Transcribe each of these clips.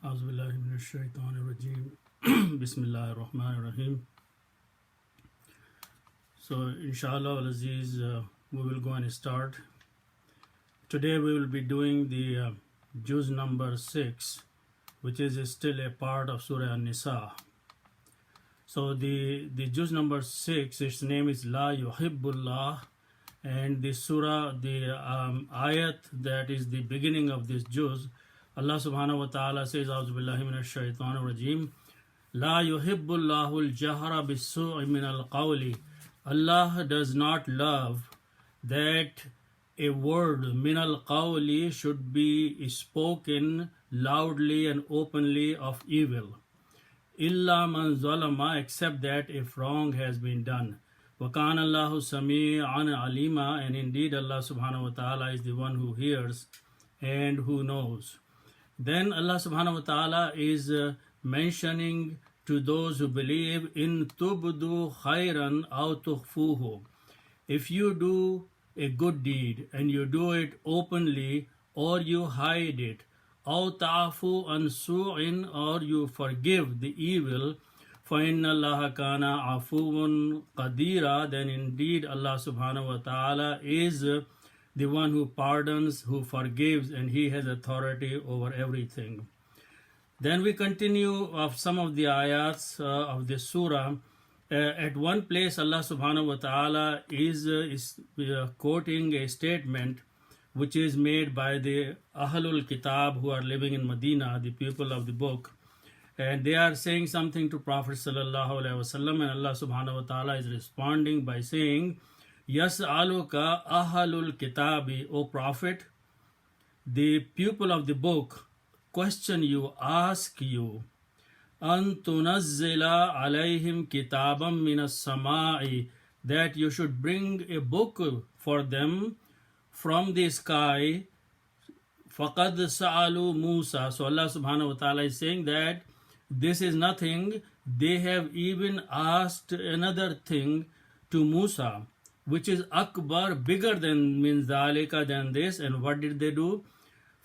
Auzubillahiminash-shaytanir-rajeem. Bismillahir-Rahmanir-Rahim. So, inshallah, al-Aziz, we will go and start. Today we will be doing the juz number 6, which is still a part of Surah An-Nisa. So, the juz number 6, its name is La Yuhibbullah, and the surah, the ayat that is the beginning of this juz, Allah subhanahu wa ta'ala says, Auzubillahi minash-shaytanir rajeem, La yuhibbullahu al-jahra bis-su'i min al-qawli. Allah does not love that a word min al-qawli should be spoken loudly and openly of evil. Illa man zalama, except that if wrong has been done. Wa kana Allahu sami'an alima, and indeed Allah subhanahu wa ta'ala is the one who hears and who knows. Then Allah subhanahu wa ta'ala is mentioning to those who believe, in tubdu khayran aw tukhfuhu. If you do a good deed and you do it openly or you hide it, aw ta'fu an su'in, or you forgive the evil, فَإِنَّ اللَّهَ كَانَ عَفُوًّا قَدِيرًا, then indeed Allah subhanahu wa ta'ala is the one who pardons, who forgives, and He has authority over everything. Then we continue of some of the ayats of this surah. At one place Allah subhanahu wa ta'ala is quoting a statement which is made by the Ahlul Kitab who are living in Medina, the people of the book. And they are saying something to Prophet sallallahu alaihi wasallam, and Allah subhanahu wa ta'ala is responding by saying, Yas'aluka ahlul kitabi, O Prophet, the people of the book question you, ask you, an tunazzila alayhim kitaban minas samai, that you should bring a book for them from the sky. Faqad sa'alu Musa. So Allah subhanahu wa ta'ala is saying that this is nothing. They have even asked another thing to Musa, which is akbar, bigger than min zalika, than this. And what did they do?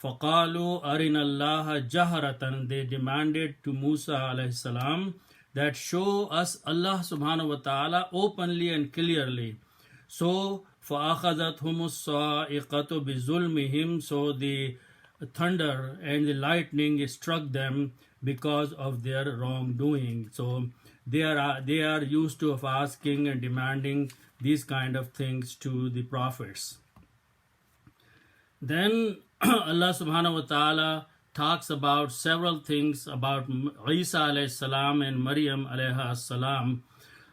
فَقَالُوا أَرِنَا اللَّهَ جَهْرَةً, they demanded to Musa alayhi salam that show us Allah subhanahu wa ta'ala openly and clearly. So فَأَخَذَتْهُمُ الصَّاعِقَةُ بِظُلْمِهِمْ, so the thunder and the lightning struck them because of their wrongdoing. So they are used to of asking and demanding these kind of things to the prophets. Then Allah subhanahu wa ta'ala talks about several things about Isa alayhi salam and Maryam alayha salam.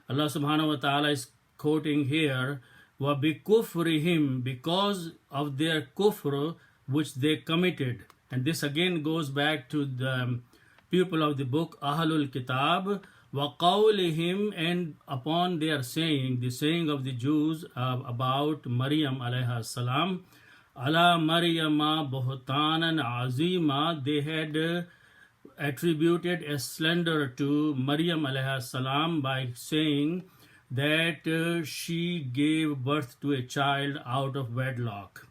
Allah subhanahu wa ta'ala is quoting here, wa bikufrihim, because of their kufr which they committed. And this again goes back to the people of the book Ahlul Kitab, wa qawlihim, and upon their saying, the saying of the Jews about Maryam alayha salam, ala Maryama buhtanan azima, they had attributed a slander to Maryam alayha salam by saying that she gave birth to a child out of wedlock.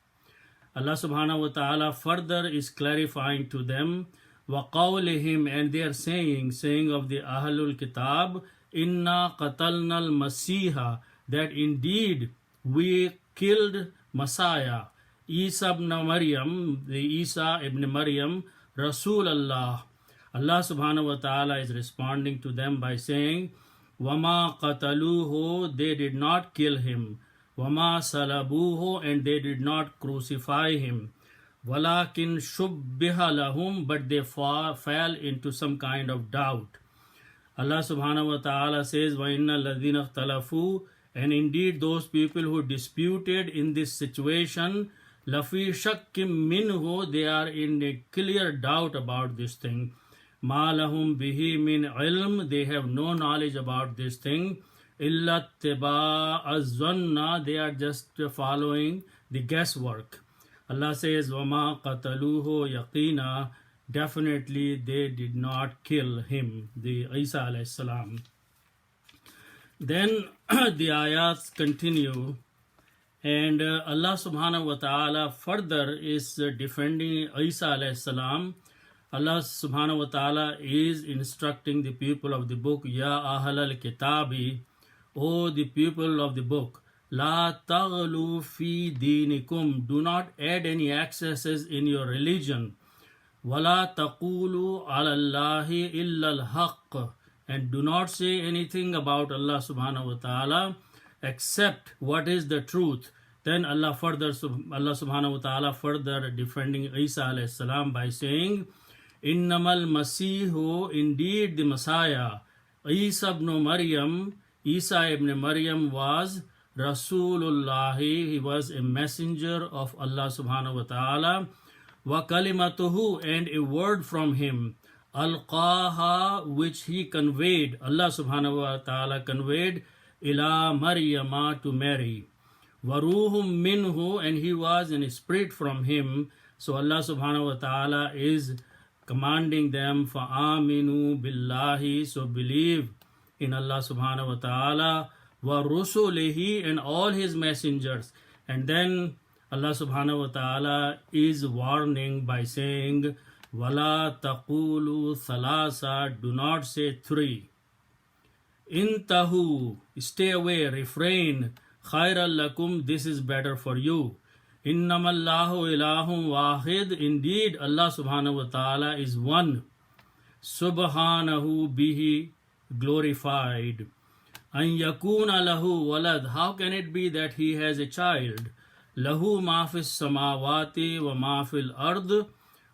Allah subhanahu wa ta'ala further is clarifying to them, wa qawlihim, and they are saying of the Ahlul Kitab, inna qatalna al-Masiha, that indeed we killed Messiah, Isa ibn Maryam, the Isa ibn Maryam, Rasul Allah. Allah subhanahu wa ta'ala is responding to them by saying, wama qataluhu, they did not kill him, wama salabuhu, and they did not crucify him, walakin shubbiha lahum, but they fell into some kind of doubt. Allah subhanahu wa ta'ala says, wa inna alladhina ikhtalafu, and indeed those people who disputed in this situation, lafi shakkim minhu, they are in a clear doubt about this thing. Ma lahum bihi min ilm, they have no knowledge about this thing. Illa tiba az-zanna, they are just following the guesswork. Allah says, wama qataluhu yaqina, definitely they did not kill him, the Isa alayhi salam. Then the ayats continue, and Allah subhanahu wa ta'ala further is defending Isa alayhi salam. Allah subhanahu wa ta'ala is instructing the people of the book, Ya Ahl al-Kitabi, O the people of the book, La taghlu fi dinikum, do not add any excesses in your religion. Wala taqulu ala Allahi illa al-haqq, and do not say anything about Allah subhanahu wa ta'ala except what is the truth. Then Allah subhanahu wa ta'ala further defending Isa alayhi salam by saying, Innamal Masihu, indeed the Messiah, Isa ibn Maryam was Rasulullah, he was a messenger of Allah subhanahu wa ta'ala, wa kalimatuhu, and a word from him, alqaha, which he conveyed, Allah subhanahu wa ta'ala conveyed, ila Maryama, to Mary, wa ruhum minhu, and he was in a spirit from him. So Allah subhanahu wa ta'ala is commanding them, fa'aminu billahi, so believe in Allah subhanahu wa ta'ala, wa rusulihi, and all his messengers. And then Allah subhanahu wa ta'ala is warning by saying, wala taqulu thalasa, do not say three. Intahu, stay away, refrain, khairal lakum, this is better for you. Innamallahu ilahum wahid, indeed Allah subhanahu wa ta'ala is one. Subhanahu, bihi, glorified. An yakuna lahu walad, how can it be that he has a child? Lahu ma fis samawati wa ma fil ard,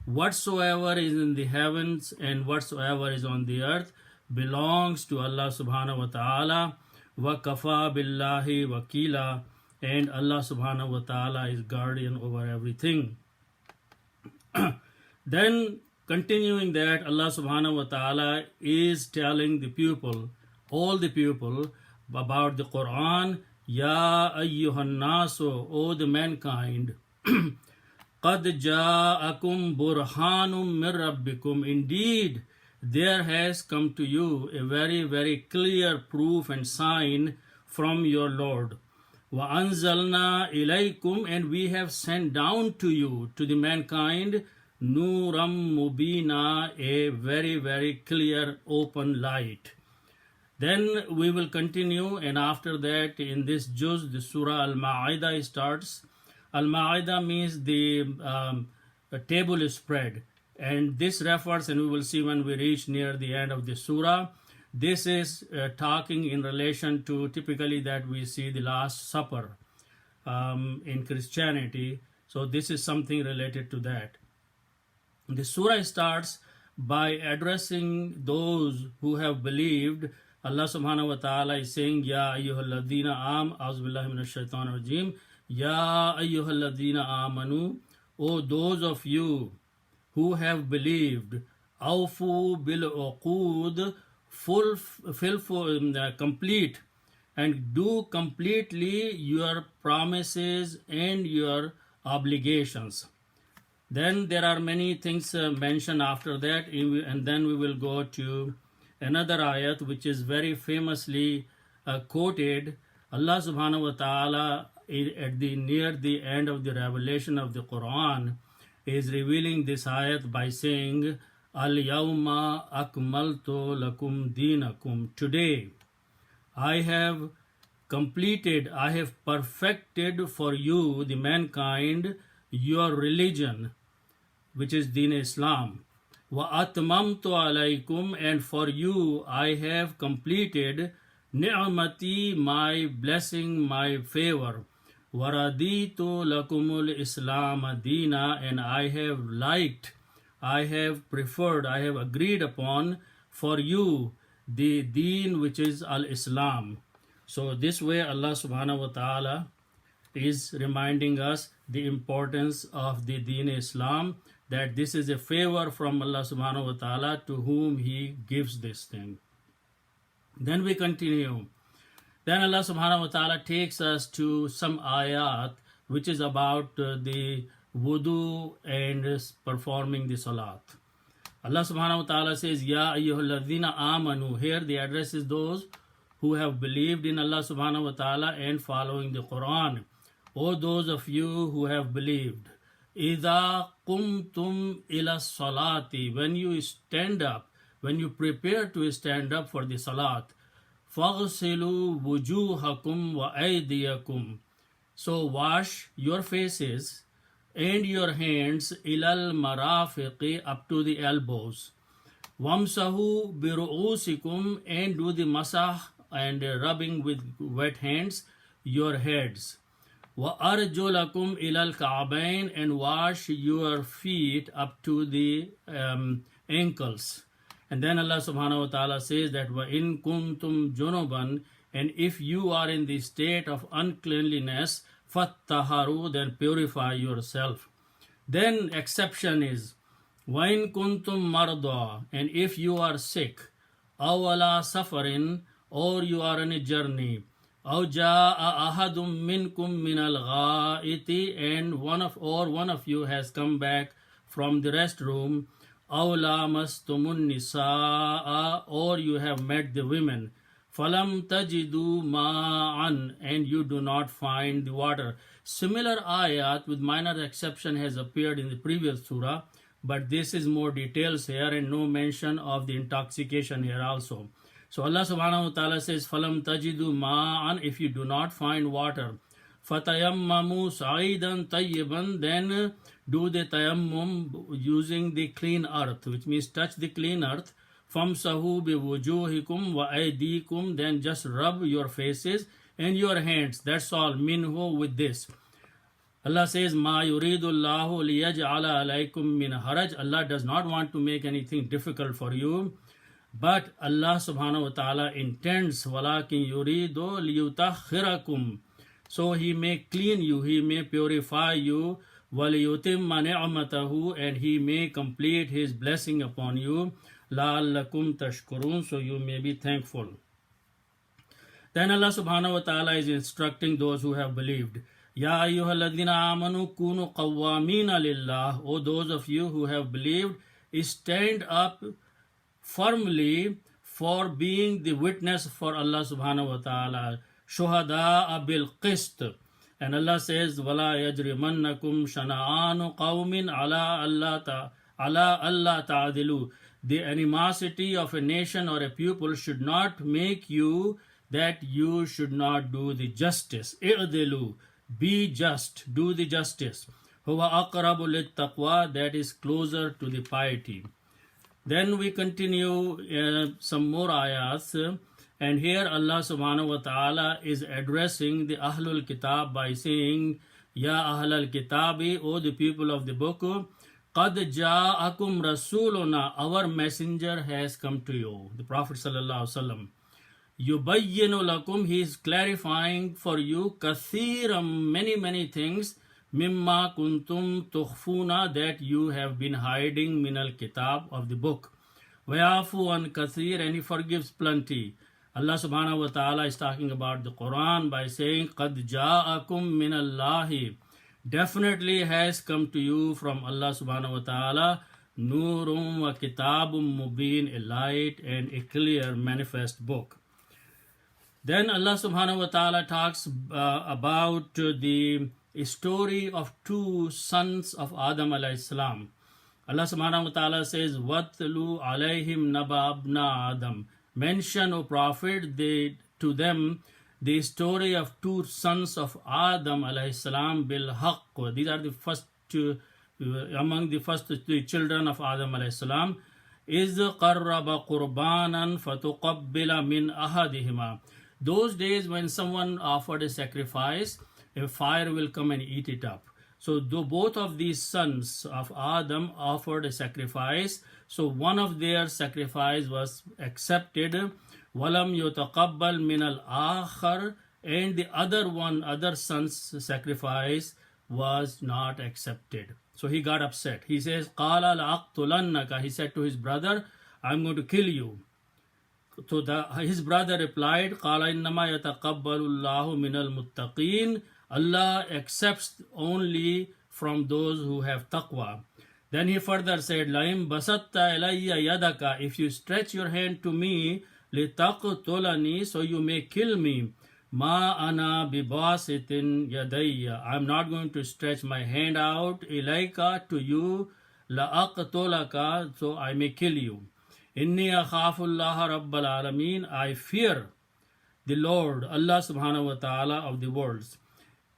whatsoever is in the heavens and whatsoever is on the earth belongs to Allah subhanahu wa ta'ala. Wa kafa billahi wakila, and Allah subhanahu wa ta'ala is guardian over everything. Then continuing that, Allah subhanahu wa ta'ala is telling the people, all the people, about the Quran, Ya ayyuhan nasu, O the mankind, Qad ja'akum burhanum min rabbikum, indeed there has come to you a very, very clear proof and sign from your Lord. Wa anzalna ilaykum, and we have sent down to you, to the mankind, Nuram Mubina, a very, very clear, open light. Then we will continue, and after that, in this juz, the Surah Al-Ma'idah starts. Al-Ma'idah means the table is spread. And this refers, and we will see when we reach near the end of the Surah, this is talking in relation to typically that we see the Last Supper in Christianity. So this is something related to that. The surah starts by addressing those who have believed. Allah subhanahu wa ta'ala is saying, Ya ayyuhalladhina a'udhu minash shaitanir rajim, Ya ayyuhalladhina amanu, O those of you who have believed, awfu bil uqud, complete, and do completely your promises and your obligations. Then there are many things mentioned after that, and then we will go to another ayat which is very famously quoted. Allah subhanahu wa ta'ala near the end of the revelation of the Quran is revealing this ayat by saying, Al-yawma akmaltu lakum dinakum, today I have completed, I have perfected for you, the mankind, your religion, which is Deen Islam. Wa atmamtu alaykum, and for you I have completed ni'mati, my blessing, my favor. Wa raditu lakumul Islam deena, and I have liked, I have preferred, I have agreed upon for you the deen which is al-Islam. So this way Allah subhanahu wa ta'ala is reminding us the importance of the Deen Islam, that this is a favor from Allah subhanahu wa ta'ala to whom He gives this thing. Then we continue. Then Allah subhanahu wa ta'ala takes us to some ayat which is about the wudu and performing the salat. Allah subhanahu wa ta'ala says, Ya ayyuhalladhina amanu, here the address is those who have believed in Allah subhanahu wa ta'ala and following the Quran. O those of you who have believed, إِذَا قُمْتُمْ إِلَى الصَّلَاةِ when you stand up, when you prepare to stand up for the salat, فَاغْسِلُوا وُجُوهَكُمْ وَأَيْدِيَكُمْ so wash your faces and your hands ilal marafiqi up to the elbows. Wamsahu biru'usikum and do the masah and rubbing with wet hands your heads. Wa arjulakum ilal ka'bain and wash your feet up to the ankles. And then Allah subhanahu wa ta'ala says that wa in kuntum junuban and if you are in the state of uncleanliness, fattaharu, then purify yourself. Then exception is وَإِن كُنْتُمْ مَرْضَى and if you are sick, أَوْ عَلَى سَفَرٍ or you are on a journey, أَوْ جَاءَ أَحَدٌ مِّنْكُمْ مِنَ الْغَائِطِ and one of you has come back from the restroom, أَوْ لَامَسْتُمُ النِّسَاءَ or you have met the women, فَلَمْ تَجِدُوا مَاءً and you do not find the water. Similar ayat with minor exception has appeared in the previous surah, but this is more details here and no mention of the intoxication here also. So Allah subhanahu wa ta'ala says, فَلَمْ تَجِدُوا مَاءً if you do not find water, فَتَيَمَّمُوا سَعِيدًا طَيِّبًا then do the tayammum using the clean earth, which means touch the clean earth. فَامْسَهُوا بِوُجُوهِكُمْ وَأَيْدِيكُمْ then just rub your faces and your hands. That's all. Minhu with this. Allah says, مَا يُرِيدُ اللَّهُ لِيَجْعَلَ عَلَيْكُمْ مِنْ حَرَجٍ Allah does not want to make anything difficult for you. But Allah subhanahu wa ta'ala intends وَلَكِنْ يُرِيدُ لِيُطَهِّرَكُمْ so He may clean you, He may purify you, وَلِيُتِمَّ نِعْمَتَهُ and He may complete His blessing upon you, لَعَلَّكُمْ تَشْكُرُونَ so you may be thankful. Then Allah subhanahu wa ta'ala is instructing those who have believed. Ya ayyuhalladhina amanu kunu qawwamina lillah. O those of you who have believed, stand up firmly for being the witness for Allah subhanahu wa ta'ala. Shuhada'a bil qist. And Allah says, وَلَا يَجْرِمَنَّكُمْ شَنَآنُ قَوْمٍ عَلَىٰ أَلَّا تَعْدِلُوا The animosity of a nation or a people should not make you that you should not do the justice. اِعْدِلُوا Be just, do the justice. هُوَ أَقْرَبُ لِلتَّقْوَى That is closer to the piety. Then we continue some more ayats. And here Allah subhanahu wa ta'ala is addressing the Ahlul Kitab by saying, Ya Ahlul Kitabi, O the people of the book, Qad ja'akum rasuluna, our messenger has come to you. The Prophet sallallahu alaihi wasallam. Yubayyinu lakum, he is clarifying for you kathiram, many things, mimma kuntum tukhfuna, that you have been hiding minal kitab, of the book. Wayafu an kathir, and he forgives plenty. Allah subhanahu wa ta'ala is talking about the Quran by saying, Qad ja'akum minallahi, definitely has come to you from Allah subhanahu wa ta'ala, Nurum wa kitabum mubin, a light and a clear manifest book. Then Allah subhanahu wa ta'ala talks about the story of two sons of Adam alayhi salam. Allah subhanahu wa ta'ala says, وَاتْلُوا عَلَيْهِمْ نَبَأَ ابْنَ Adam. Mention, O Prophet, to them the story of two sons of Adam alayhi salam bil haqq. These are the first two, among the first three children of Adam alayhi salam. إِذْ قَرَّبَ قُرْبَانًا فَتُقَبِّلَ مِنْ أَحَدِهِمَا. Those days when someone offered a sacrifice, a fire will come and eat it up. So both of these sons of Adam offered a sacrifice. So one of their sacrifice was accepted. Walam yutaqabbal min al-akhar, and the other son's sacrifice was not accepted. So he got upset. He says, Qala la'aqtulannaka. He said to his brother, I'm going to kill you. So his brother replied, Qala innama yataqabbalu Allahu min al-muttaqeen. Allah accepts only from those who have taqwa. Then he further said, Laim basatta ilayya yadaka, if you stretch your hand to me, litaqtulani, so you may kill me, Ma ana bibasitin yadayya. I'm not going to stretch my hand out ilayka to you la'aqtulaka, so I may kill you. Inni akhafullaha rabbal alameen. I fear the Lord, Allah subhanahu wa ta'ala of the worlds.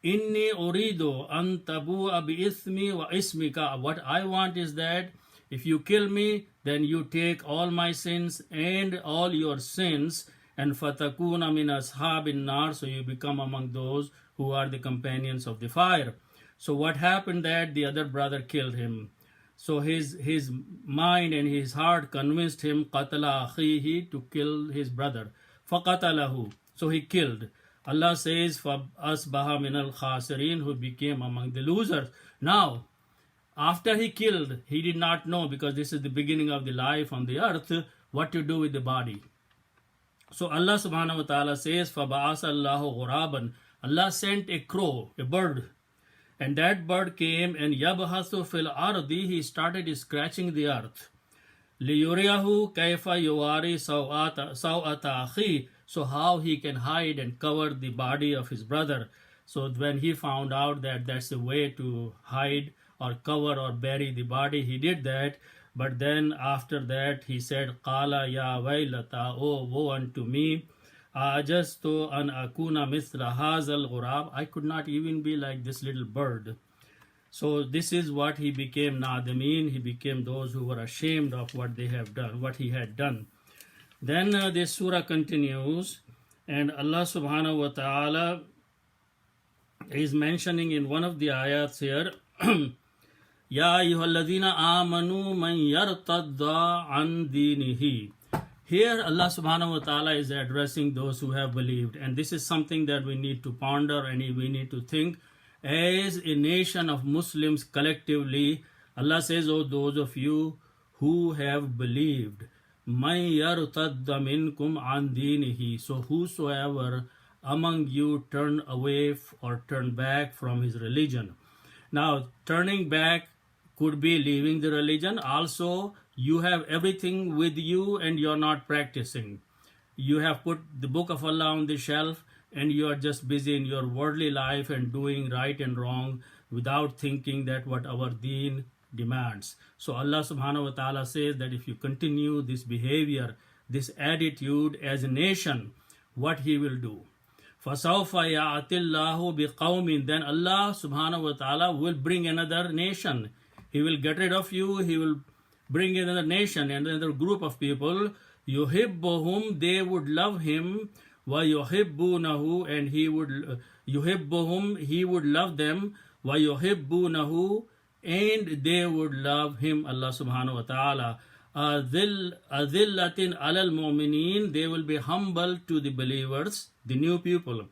Inni uridu an tabu'a bi ismi wa ismika. What I want is that if you kill me, then you take all my sins and all your sins, and fatakuna min ashabin nar, so you become among those who are the companions of the fire. So what happened that the other brother killed him. So his mind and his heart convinced him qatala akhihi, to kill his brother. Faqatalahu, so he killed. Allah says asbaha min al khasirin, who became among the losers. Now after he killed, he did not know, because this is the beginning of the life on the earth, what to do with the body. So Allah subhanahu wa ta'ala says, فَبَعَثَ اللَّهُ غُرَابًا. Allah sent a crow, a bird, and that bird came and يَبْحَثُ فِي الْأَرْضِ, he started scratching the earth. لِيُرِيَهُ كَيْفَ يُوَارِي سَوْءَةَ أَخِيهِ, so how he can hide and cover the body of his brother. So when he found out that that's a way to hide or cover or bury the body, he did that. But then after that he said, Qala ya waylata, oh woe unto me, ajastu an akuna mithla hazal ghurab, I could not even be like this little bird. So this is what he became, nadimin, he became those who were ashamed of what they have done, what he had done. Then this surah continues, and Allah subhanahu wa ta'ala is mentioning in one of the ayats here, Ya ayyuhalladhina amanu man yartadda an dinihi. Here Allah subhanahu wa ta'ala is addressing those who have believed, and this is something that we need to ponder and we need to think. As a nation of Muslims collectively, Allah says, oh those of you who have believed, man yartadda minkum an dinihi, so whosoever among you turn away or turn back from his religion. Now turning back could be leaving the religion. Also, you have everything with you and you're not practicing. You have put the book of Allah on the shelf and you are just busy in your worldly life and doing right and wrong without thinking that what our deen demands. So Allah subhanahu wa ta'ala says that if you continue this behavior, this attitude as a nation, what he will do. فَسَوْفَ يَعْتِ اللَّهُ بِقَوْمٍ, then Allah subhanahu wa ta'ala will bring another nation. He will get rid of you, he will bring another nation, another group of people. يُحِبُّهُمْ, they would love him. وَيُحِبُّونَهُ, and he would يُحِبُّهُمْ, he would love them. وَيُحِبُّونَهُ, and they would love him, Allah subhanahu wa ta'ala. أَذِلَّةٍ عَلَى الْمُؤْمِنِينَ, they will be humble to the believers, the new people.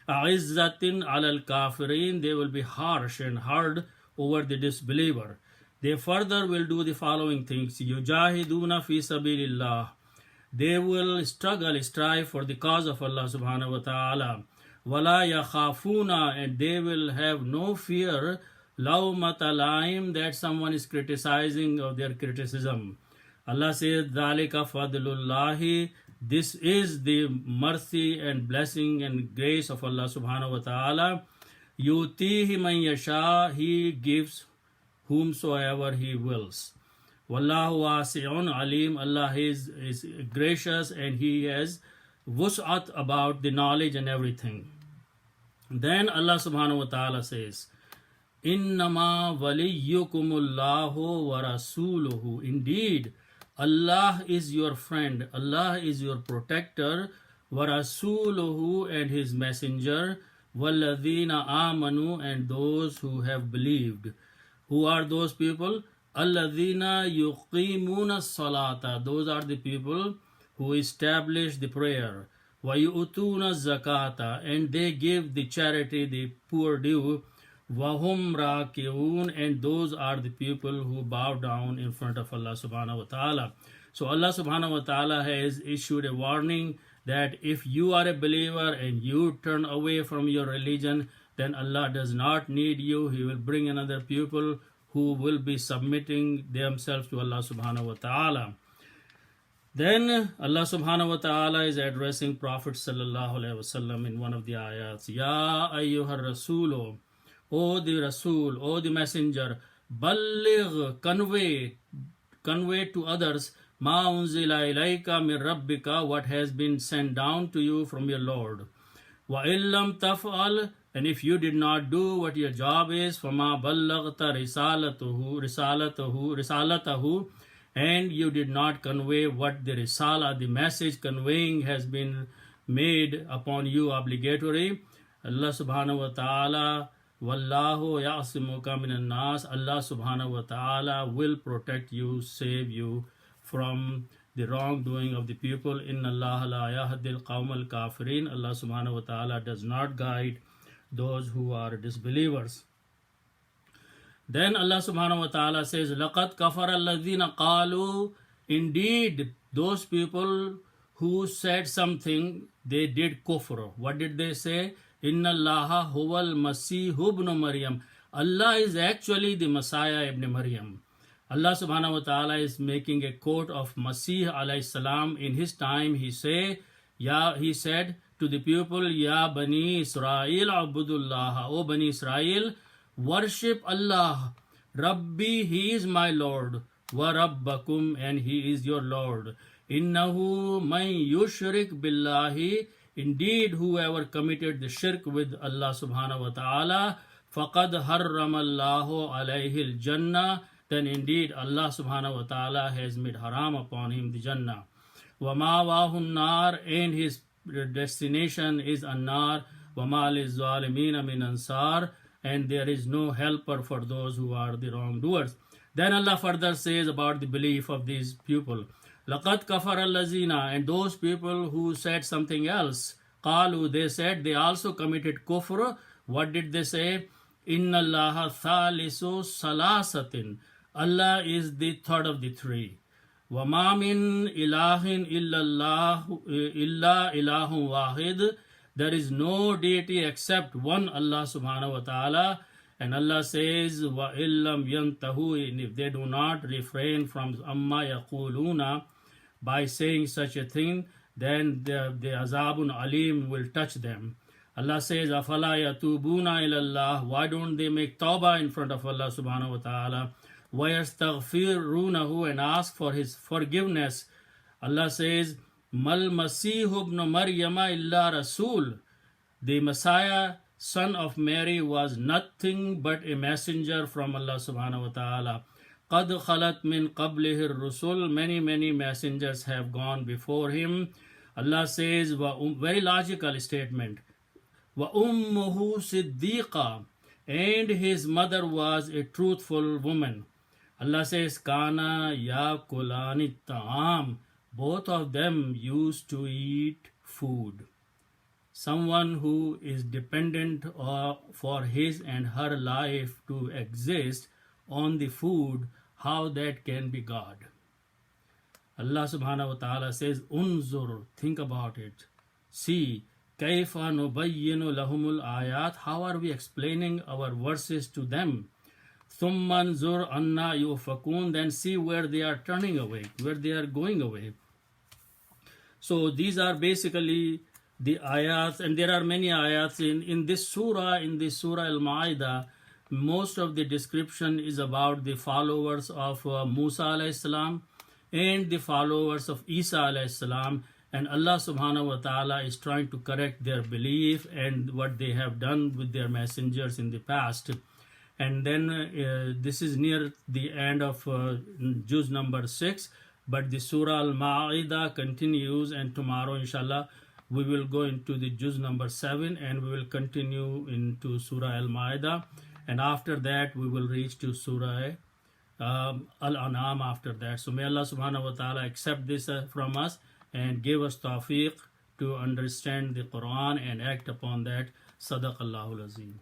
أَعِزَّةٍ عَلَى الْكَافِرِينَ, they will be harsh and hard over the disbeliever. They further will do the following things. يُجَاهِدُونَ فِي سَبِيلِ اللَّهِ, they will strive for the cause of Allah subhanahu wa ta'ala. وَلَا يَخَافُونَ, and they will have no fear, لَوْمَةَ لَائِمٍ, that someone is criticizing of their criticism. Allah says, ذَلِكَ فَضْلُ اللَّهِ, this is the mercy and blessing and grace of Allah subhanahu wa ta'ala. يُؤْتِيهِ مَنْ يَشَاءُ, he gives whomsoever he wills. Wallahu wasi'un alim, Allah is gracious and he has wus'at about the knowledge and everything. Then Allah subhanahu wa ta'ala says, Innama waliyukumullahu wa rasuluhu, indeed Allah is your friend, Allah is your protector, wa rasuluhu, and his messenger, walladhina amanu, and those who have believed. Who are those people? Alladhina yuqimuna salata, those are the people who establish the prayer. Wa yu'tuna zakata, and they give the charity, the poor due. Wahum raki'un, and those are the people who bow down in front of Allah subhanahu wa ta'ala. So Allah subhanahu wa ta'ala has issued a warning that if you are a believer and you turn away from your religion, then Allah does not need you. He will bring another people who will be submitting themselves to Allah subhanahu wa ta'ala. Then Allah subhanahu wa ta'ala is addressing Prophet sallallahu alaihi wasallam in one of the ayats. Ya ayyuhar rasulu, O the Rasul, O the Messenger, balligh, convey to others, ma unzila ilayka min rabbika, what has been sent down to you from your Lord. Wa illam taf'al, and if you did not do what your job is, fama ballaghta risalatahu, and you did not convey what the risala, the message conveying, has been made upon you obligatory. Allah subhanahu wa ta'ala, wallahu ya'simuka minan nas, Allah subhanahu wa ta'ala will protect you, save you from the wrongdoing of the people. Inna Allah la yahdil qawmal kafirin, Allah subhanahu wa ta'ala does not guide those who are disbelievers. Then Allah subhanahu wa ta'ala says, لَقَدْ كَفَرَ الَّذِينَ قَالُوا, indeed those people who said something, they did kufr. What did they say? Inna Allaha huwal Masih ibn Maryam. Allah is actually the Messiah ibn Maryam. Allah subhanahu wa ta'ala is making a quote of Masih alayhi salam. In his time he said to the people, Ya Bani Israel abudullah, O Bani Israel, worship Allah. Rabbi, he is my Lord. Wa Rabbakum, and he is your Lord. Innahu man yushrik billahi, indeed whoever committed the shirk with Allah subhanahu wa ta'ala, faqad harramallahu alayhi al-jannah, then indeed Allah subhanahu wa ta'ala has made haram upon him the Jannah. Wa ma'wahu nar, and his destination is an-nar. Wa ma liz-zalimina min ansar, and there is no helper for those who are the wrongdoers. Then Allah further says about the belief of these people. لَقَدْ كَفَرَ الَّذِينَ, and those people who said something else. قَالُوا, they said, they also committed kufr. What did they say? إِنَّ اللَّهَ ثَالِثُ ثَلَاثَةٍ, Allah is the third of the three. وَمَا مِنْ إِلَهٍ إِلَّا إِلَهٌ وَاحِدٌ, there is no deity except one Allah subhanahu wa ta'ala. And Allah says, وَإِلَّمْ يَنْتَهُ, and if they do not refrain from أَمَّا يَقُولُونَ, by saying such a thing, then the azabun alim will touch them. Allah says, أَفَلَا يَتُوبُونَ إِلَى اللَّهِ, why don't they make tawbah in front of Allah subhanahu wa ta'ala? وَيَسْتَغْفِرُونَهُ, and ask for his forgiveness. Allah says, Mal Masih ibn Maryama illa Rasul, the Messiah, son of Mary, was nothing but a messenger from Allah subhanahu wa ta'ala. Qad khalat min qablihi ar-rusul, many messengers have gone before him. Allah says, very logical statement, wa ummuhu siddiqa, and his mother was a truthful woman. Allah says, kana yakulani ta'am, both of them used to eat food. Someone who is dependent for his and her life to exist on the food, how that can be God? Allah subhanahu wa ta'ala says, Unzur, think about it. See, kaifa nubayyinu lahumul ayat, how are we explaining our verses to them? Thumma anzur anna yufakun, then see where they are turning away, where they are going away. So these are basically the ayats, and there are many ayats in this surah, Al-Ma'idah. Most of the description is about the followers of Musa alayhi salam and the followers of Isa alayhi salam, and Allah subhanahu wa ta'ala is trying to correct their belief and what they have done with their messengers in the past. And then this is near the end of juz number 6, but the surah Al-Ma'idah continues, and tomorrow inshallah we will go into the juz number 7 and we will continue into surah Al-Ma'idah, and after that we will reach to surah Al-An'am after that. So may Allah subhanahu wa ta'ala accept this from us and give us tawfiq to understand the Quran and act upon that. Sadaqallahul Azim.